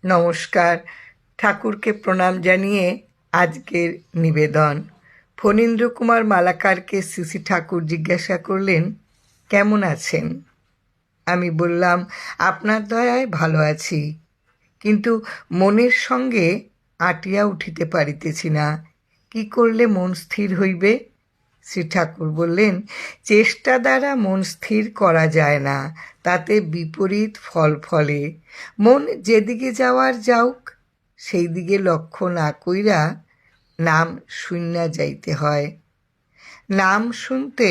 নমস্কার। ঠাকুরকে প্রণাম জানিয়ে আজকের নিবেদন। ফণীন্দ্র কুমার মালাকারকে শ্রী ঠাকুর জিজ্ঞাসা করলেন, কেমন আছেন? আমি বললাম, আপনার দয়ায় ভালো আছি, কিন্তু মনের সঙ্গে আটিয়া উঠিতে পারিতেছি না। কি করলে মন স্থির হইবে? শ্রী ঠাকুর বললেন, চেষ্টা দ্বারা মন স্থির করা যায় না, তাতে বিপরীত ফল ফলে। মন যেদিকে যাওয়ার যাওক, সেই দিকে লক্ষ্য না কইরা নাম শুইনা যাইতে হয়। নাম শুনতে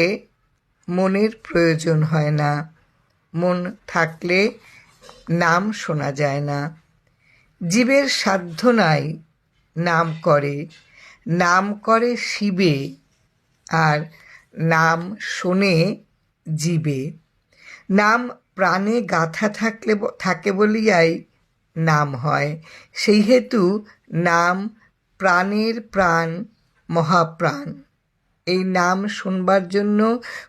মনের প্রয়োজন হয় না, মন থাকলে নাম শোনা যায় না। জীবের সাধ্য নাই নাম করে, নাম করে শিবে, আর নাম শোনে জীবে। নাম প্রাণে গাঁথা থাকে বলিয়াই নাম হয়। সেই হেতু নাম প্রাণের প্রাণ, মহাপ্রাণ। এই নাম শুনবার জন্য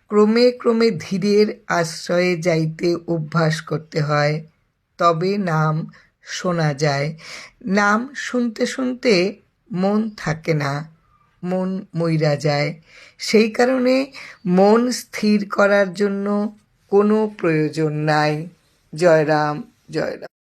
ক্রমে ক্রমে ধীরের আশ্রয়ে যাইতে অভ্যাস করতে হয়, তবে নাম শোনা যায়। নাম শুনতে শুনতে মন থাকে না, মন মইরা যায়। সেই কারণে মন স্থির করার জন্য কোনো প্রয়োজন নাই। জয় রাম, জয় রাম।